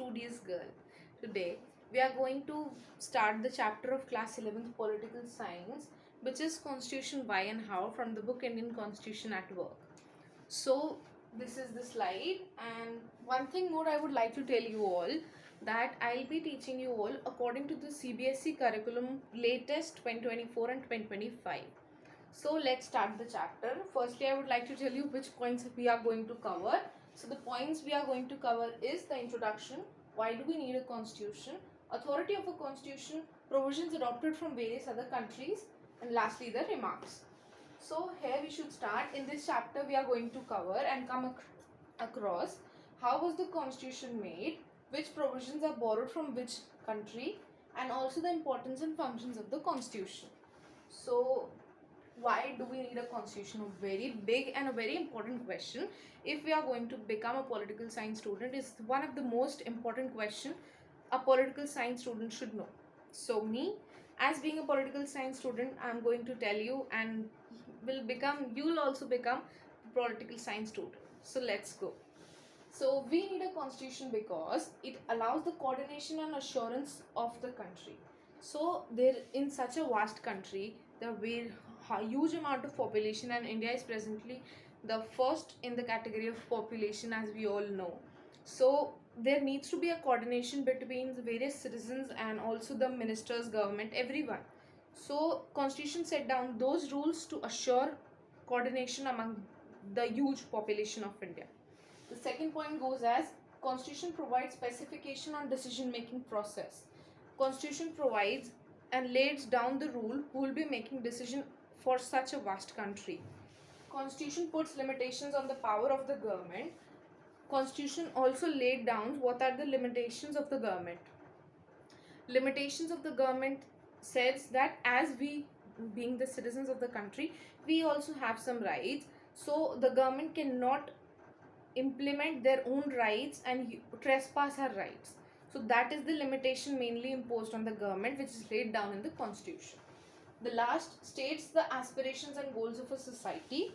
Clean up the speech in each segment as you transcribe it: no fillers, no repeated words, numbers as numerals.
studious girl. Today we are going to start the chapter of class 11th political science, which is Constitution Why and How from the book Indian Constitution at Work. So this is the slide, and one thing more I would like to tell you all, that I'll be teaching you all according to the CBSE curriculum latest 2024 and 2025. So let's start the chapter. Firstly, I would like to tell you which points we are going to cover. So the points we are going to cover is the introduction, why do we need a constitution, authority of a constitution, provisions adopted from various other countries, and lastly the remarks. So here we should start. In this chapter we are going to cover and come across how was the constitution made, which provisions are borrowed from which country, and also the importance and functions of the constitution. So why do we need a constitution? A very big and a very important question. If we are going to become a political science student, is one of the most important question a political science student should know. So me, as being a political science student, I am going to tell you, and you will also become a political science student. So let's go. So we need a constitution because it allows the coordination and assurance of the country. So there, in such a vast country, there are a huge amount of population, and India is presently the first in the category of population, as we all know. So there needs to be a coordination between the various citizens and also the ministers, government, everyone. So constitution set down those rules to assure coordination among the huge population of India. The second point goes as constitution provides specification on decision making process. Constitution provides and lays down the rule who will be making decision for such a vast country. Constitution puts limitations on the power of the government. Constitution also laid down what are the limitations of the government. Limitations of the government says that as we, being the citizens of the country, we also have some rights. So the government cannot implement their own rights and trespass our rights. So that is the limitation mainly imposed on the government, which is laid down in the constitution. The last states the aspirations and goals of a society.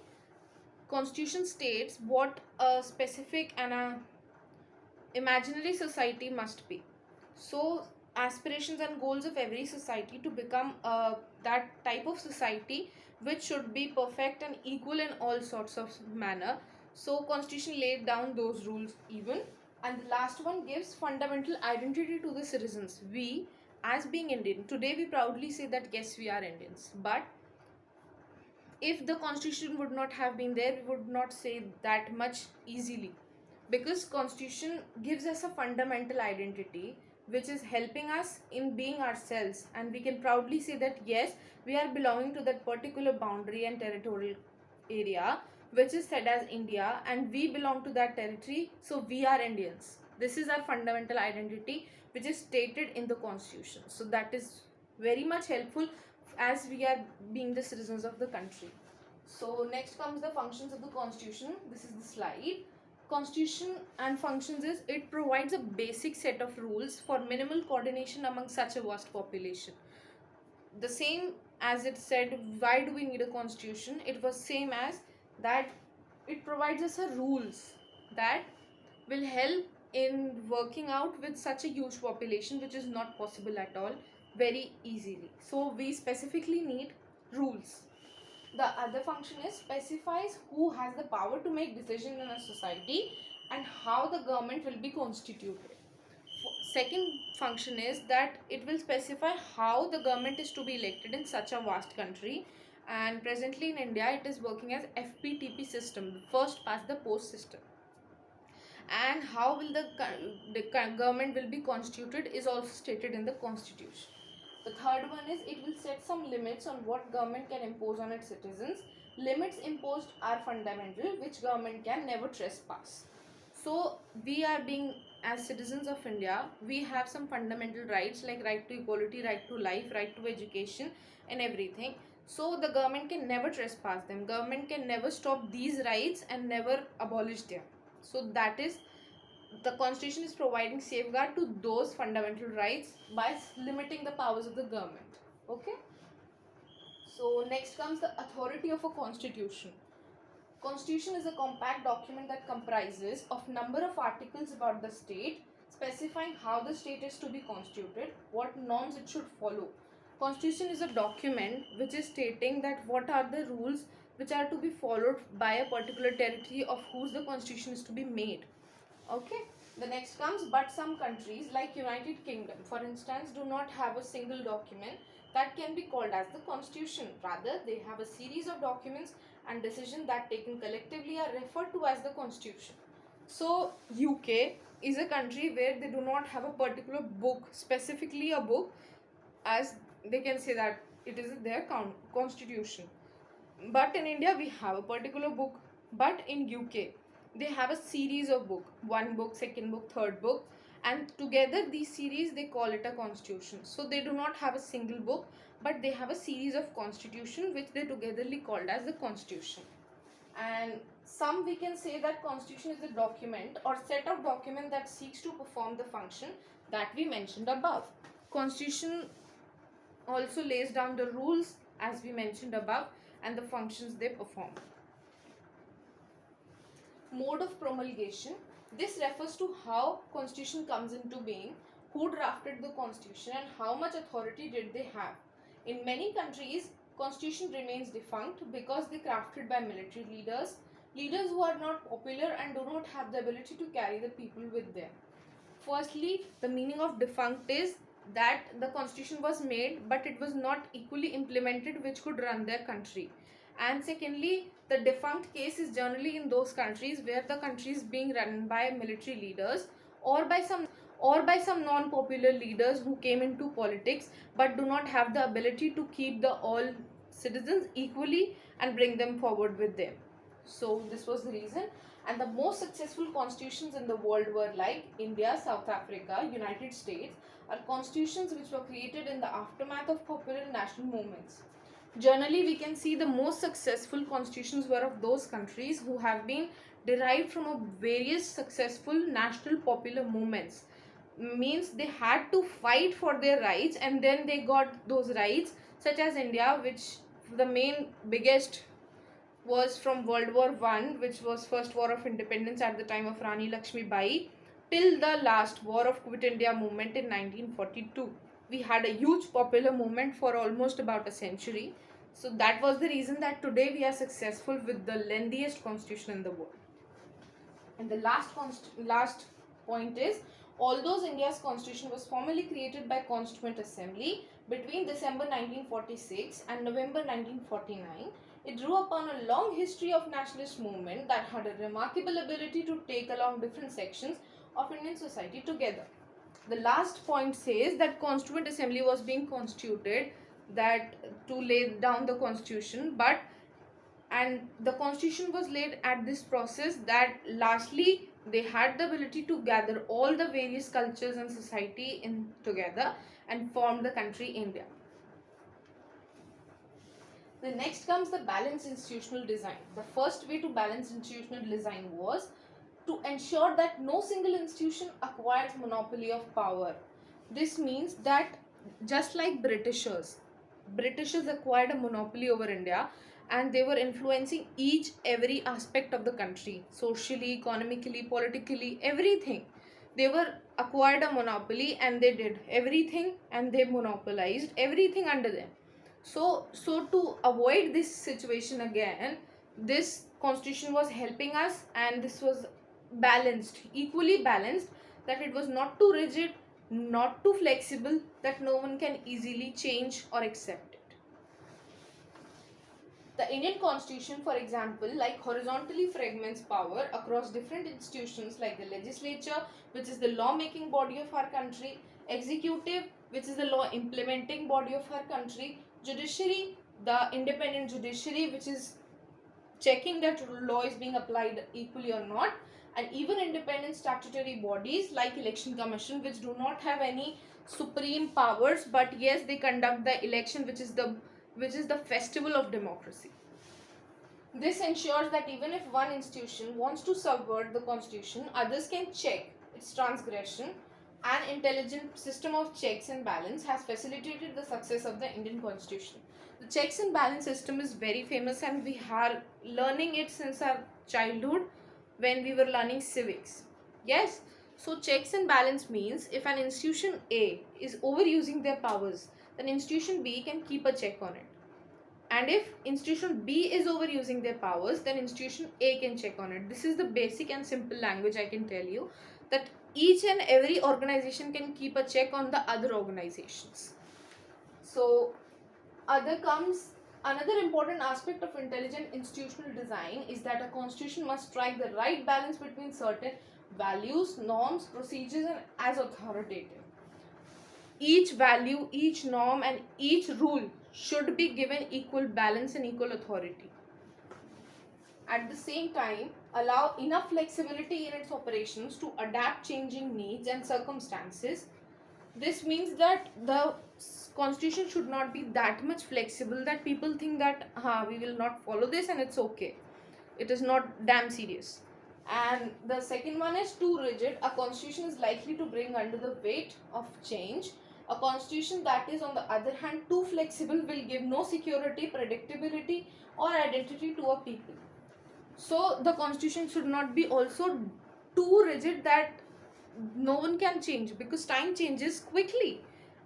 Constitution states what a specific and a imaginary society must be. So aspirations and goals of every society to become that type of society which should be perfect and equal in all sorts of manner. So constitution laid down those rules even. And the last one gives fundamental identity to the citizens. We, as being Indian, today we proudly say that yes, we are Indians. But if the constitution would not have been there, we would not say that much easily. Because constitution gives us a fundamental identity which is helping us in being ourselves. And we can proudly say that yes, we are belonging to that particular boundary and territorial area which is said as India, and we belong to that territory, so we are Indians. This is our fundamental identity which is stated in the constitution. So that is very much helpful as we are being the citizens of the country. So next comes the functions of the constitution. This is the slide. Constitution and functions is it provides a basic set of rules for minimal coordination among such a vast population. The same as it said, why do we need a constitution? It was same as that it provides us a rules that will help in working out with such a huge population, which is not possible at all very easily. So we specifically need rules. The other function is specifies who has the power to make decision in a society and how the government will be constituted. Second function is that it will specify how the government is to be elected in such a vast country. And presently in India, it is working as FPTP system, first past the post system. And how will the government will be constituted is also stated in the constitution. The third one is it will set some limits on what government can impose on its citizens. Limits imposed are fundamental, which government can never trespass. So we are being, as citizens of India, we have some fundamental rights like right to equality, right to life, right to education and everything. So the government can never trespass them. Government can never stop these rights and never abolish them. So that is, the constitution is providing safeguard to those fundamental rights by limiting the powers of the government. Okay. So next comes the authority of a constitution. Constitution is a compact document that comprises of number of articles about the state, specifying how the state is to be constituted, what norms it should follow. Constitution is a document which is stating that what are the rules which are to be followed by a particular territory of whose the constitution is to be made. Okay, the next comes, but some countries like United Kingdom, for instance, do not have a single document that can be called as the constitution. Rather, they have a series of documents and decisions that taken collectively are referred to as the constitution. So UK is a country where they do not have a particular book, specifically a book, as they can say that it is their constitution. But in India we have a particular book, but in UK they have a series of book, one book, second book, third book, and together these series they call it a constitution. So they do not have a single book, but they have a series of constitution which they togetherly called as the constitution. And some we can say that constitution is a document or set of document that seeks to perform the function that we mentioned above. Constitution also lays down the rules as we mentioned above and the functions they perform. Mode of promulgation. This refers to how constitution comes into being, who drafted the constitution and how much authority did they have. In many countries, constitution remains defunct because they crafted by military leaders who are not popular and do not have the ability to carry the people with them. Firstly, the meaning of defunct is that the constitution was made but it was not equally implemented which could run their country. And secondly, the defunct case is generally in those countries where the country is being run by military leaders or by some non-popular leaders who came into politics but do not have the ability to keep the all citizens equally and bring them forward with them. So this was the reason. And the most successful constitutions in the world were like India, South Africa, United States, are constitutions which were created in the aftermath of popular national movements. Generally, we can see the most successful constitutions were of those countries who have been derived from a various successful national popular movements. Means they had to fight for their rights and then they got those rights, such as India, which the main biggest was from World War I, which was first war of independence at the time of Rani Lakshmi Bai, till the last war of Quit India movement in 1942. We had a huge popular movement for almost about a century. So that was the reason that today we are successful with the lengthiest constitution in the world. And the last point is, although India's constitution was formally created by Constituent Assembly between December 1946 and November 1949, it drew upon a long history of nationalist movement that had a remarkable ability to take along different sections of Indian society together. The last point says that Constituent Assembly was being constituted that to lay down the constitution, and the constitution was laid at this process that lastly they had the ability to gather all the various cultures and society in together and form the country India. The next comes the balanced institutional design. The first way to balance institutional design was to ensure that no single institution acquires monopoly of power. This means that just like Britishers acquired a monopoly over India and they were influencing every aspect of the country, socially, economically, politically, everything. They were acquired a monopoly and they did everything and they monopolized everything under them. So to avoid this situation again, this constitution was helping us, and this was balanced, equally balanced, that it was not too rigid, not too flexible, that no one can easily change or accept it. The Indian constitution, for example, like horizontally fragments power across different institutions like the legislature, which is the law-making body of our country, executive, which is the law implementing body of our country, judiciary, the independent judiciary, which is checking that law is being applied equally or not, and even independent statutory bodies like election commission, which do not have any supreme powers, but yes, they conduct the election, which is the festival of democracy. This ensures that even if one institution wants to subvert the constitution, others can check its transgression. An intelligent system of checks and balance has facilitated the success of the Indian constitution. The checks and balance system is very famous and we are learning it since our childhood when we were learning civics. Yes, So checks and balance means if an institution A is overusing their powers, then institution B can keep a check on it. And if institution B is overusing their powers, then institution A can check on it. This is the basic and simple language I can tell you, that each and every organization can keep a check on the other organizations. So another important aspect of intelligent institutional design is that a constitution must strike the right balance between certain values, norms, procedures, and as authoritative. Each value, each norm, and each rule should be given equal balance and equal authority. At the same time, allow enough flexibility in its operations to adapt changing needs and circumstances. This means that the constitution should not be that much flexible that people think that we will not follow this and it's okay. It is not damn serious. And the second one is too rigid. A constitution is likely to bring under the weight of change. A constitution that is, on the other hand, too flexible will give no security, predictability, or identity to a people. So the constitution should not be also too rigid that no one can change, because time changes quickly,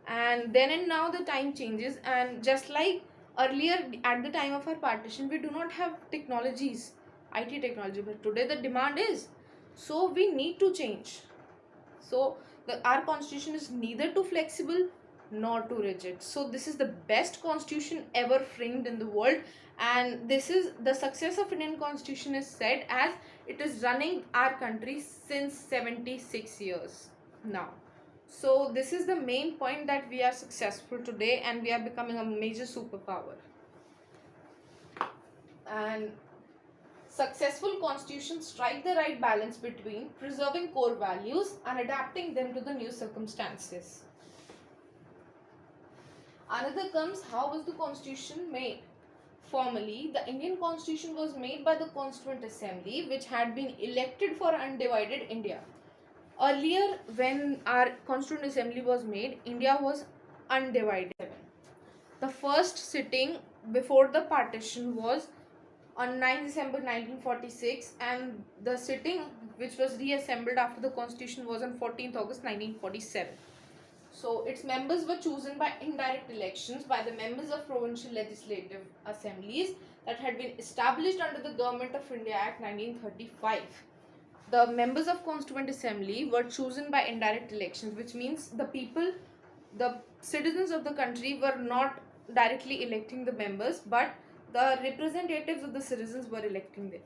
and then and now the time changes. And just like earlier, at the time of our partition, we do not have technologies, IT technology, but today the demand is, so we need to change. So our constitution is neither too flexible nor too rigid. So this is the best constitution ever framed in the world, and this is the success of Indian constitution is said as it is running our country since 76 years now. So this is the main point, that we are successful today and we are becoming a major superpower. And successful constitutions strike the right balance between preserving core values and adapting them to the new circumstances. Another comes, how was the constitution made? Formally, the Indian constitution was made by the Constituent Assembly, which had been elected for undivided India. Earlier, when our Constituent Assembly was made, India was undivided. The first sitting before the partition was on 9 December 1946, and the sitting which was reassembled after the constitution was on 14th August 1947. So its members were chosen by indirect elections by the members of provincial legislative assemblies that had been established under the Government of India Act 1935. The members of Constituent Assembly were chosen by indirect elections, which means the people, the citizens of the country were not directly electing the members, but the representatives of the citizens were electing them.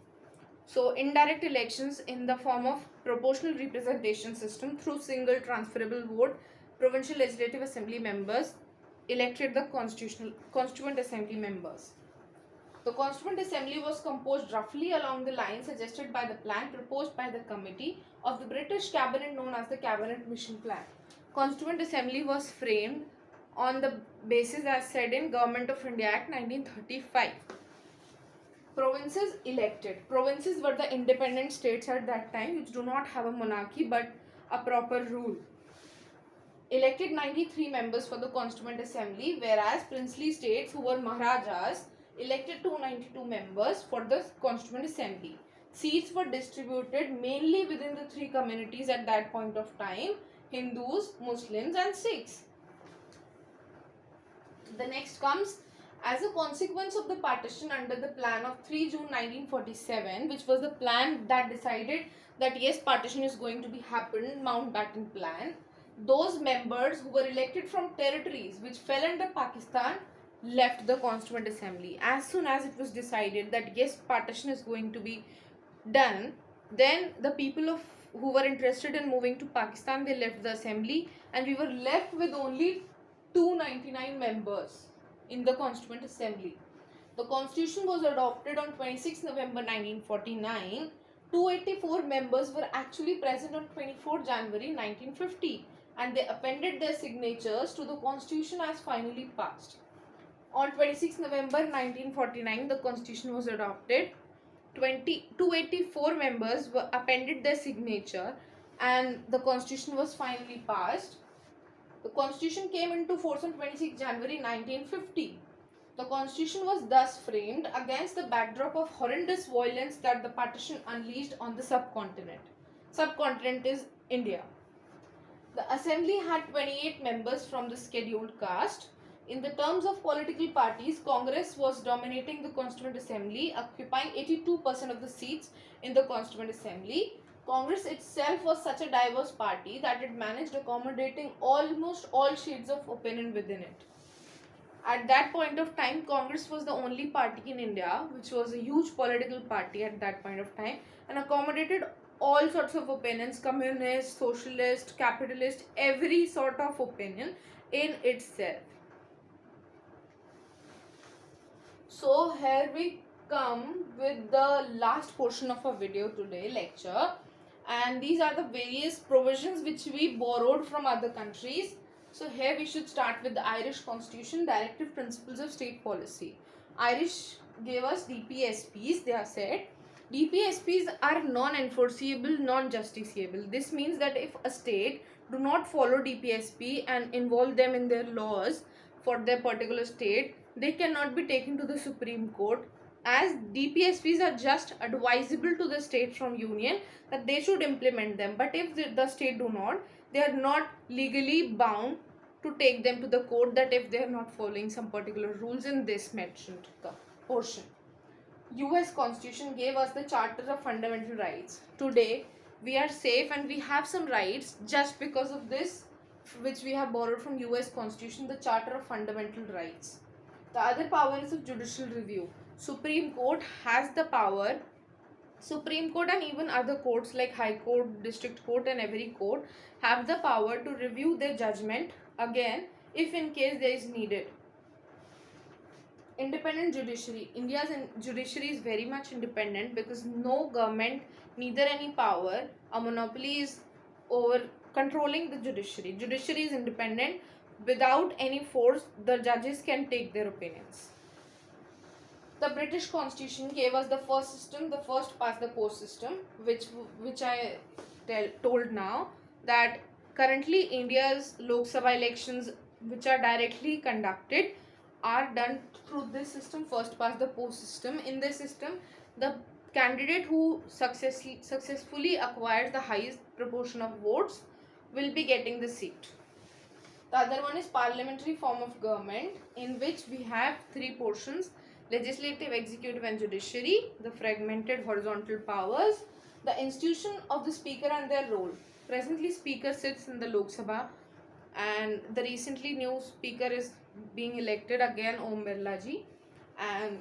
So indirect elections in the form of proportional representation system through single transferable vote, provincial legislative assembly members elected the constituent assembly members. The Constituent Assembly was composed roughly along the lines suggested by the plan proposed by the committee of the British Cabinet known as the Cabinet Mission Plan. Constituent Assembly was framed on the basis as said in Government of India Act 1935. Provinces elected. Provinces were the independent states at that time which do not have a monarchy but a proper rule. Elected 93 members for the Constituent Assembly, whereas princely states who were Maharajas elected 292 members for the Constituent Assembly. Seats were distributed mainly within the three communities at that point of time: Hindus, Muslims and Sikhs. The next comes, as a consequence of the partition under the plan of 3 June 1947, which was the plan that decided that yes, partition is going to be happened, Mountbatten plan, those members who were elected from territories which fell under Pakistan left the Constituent Assembly. As soon as it was decided that yes, partition is going to be done, then the people who were interested in moving to Pakistan, they left the assembly, and we were left with only 299 members in the Constituent Assembly. The constitution was adopted on 26 November 1949. 284 members were actually present on 24 January 1950, and they appended their signatures to the constitution as finally passed. On 26 November 1949, the constitution was adopted. 284 members were appended their signature, and the constitution was finally passed. The constitution came into force on 26 January 1950. The constitution was thus framed against the backdrop of horrendous violence that the partition unleashed on the subcontinent. Subcontinent is India. The assembly had 28 members from the scheduled caste. In the terms of political parties, Congress was dominating the Constituent Assembly, occupying 82% of the seats in the Constituent Assembly. Congress itself was such a diverse party that it managed accommodating almost all shades of opinion within it. At that point of time, Congress was the only party in India, which was a huge political party at that point of time, and accommodated all sorts of opinions: communist, socialist, capitalist, every sort of opinion in itself. So here we come with the last portion of our video today lecture, and these are the various provisions which we borrowed from other countries. So here we should start with the Irish Constitution, Directive Principles of State Policy. Irish gave us DPSPs. They are said DPSPs are non-enforceable, non-justiciable. This means that if a state do not follow DPSP and involve them in their laws for their particular state, they cannot be taken to the Supreme Court, as DPSPs are just advisable to the state from union that they should implement them. But if the state do not, they are not legally bound to take them to the court, that if they are not following some particular rules in this mentioned portion. US Constitution gave us the Charter of Fundamental Rights. Today we are safe and we have some rights just because of this, which we have borrowed from US Constitution, the Charter of Fundamental Rights. The other power is of judicial review. Supreme Court has the power. Supreme Court and even other courts like High Court, District Court and every court have the power to review their judgment again if in case there is needed. Independent judiciary. India's judiciary is very much independent because no government, neither any power, a monopoly is over controlling the judiciary. Judiciary is independent. Without any force, the judges can take their opinions. The British Constitution gave us the first system, the first past the post system, which I told now, that currently India's Lok Sabha elections, which are directly conducted, are done through this system, first past the post system. In this system, the candidate who successfully acquires the highest proportion of votes will be getting the seat. The other one is parliamentary form of government, in which we have three portions: legislative, executive and judiciary, the fragmented horizontal powers, the institution of the speaker and their role. Presently speaker sits in the Lok Sabha, and the recently new speaker is being elected again, Om Birla ji, and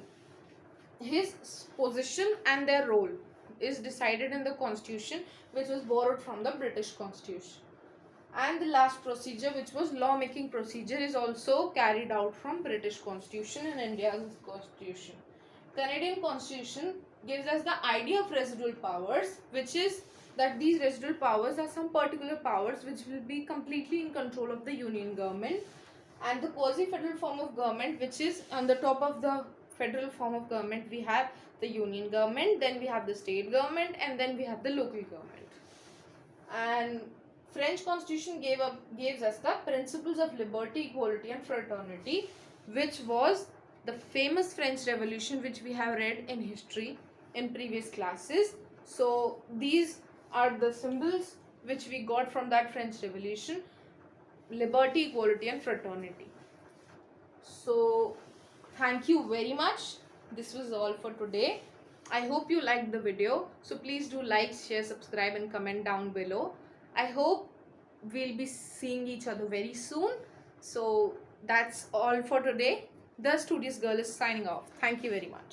his position and their role is decided in the constitution, which was borrowed from the British Constitution. And the last procedure, which was lawmaking procedure, is also carried out from British Constitution and India's Constitution. Canadian Constitution gives us the idea of residual powers, which is that these residual powers are some particular powers which will be completely in control of the union government, and the quasi-federal form of government, which is on the top of the federal form of government. We have the union government, then we have the state government, and then we have the local government. And French Constitution gives us the principles of liberty, equality and fraternity, which was the famous French Revolution, which we have read in history in previous classes. So these are the symbols which we got from that French Revolution: liberty, equality and fraternity. So thank you very much. This was all for today. I hope you liked the video. So please do like, share, subscribe and comment down below. I hope we'll be seeing each other very soon. So that's all for today. The Studious Girl is signing off. Thank you very much.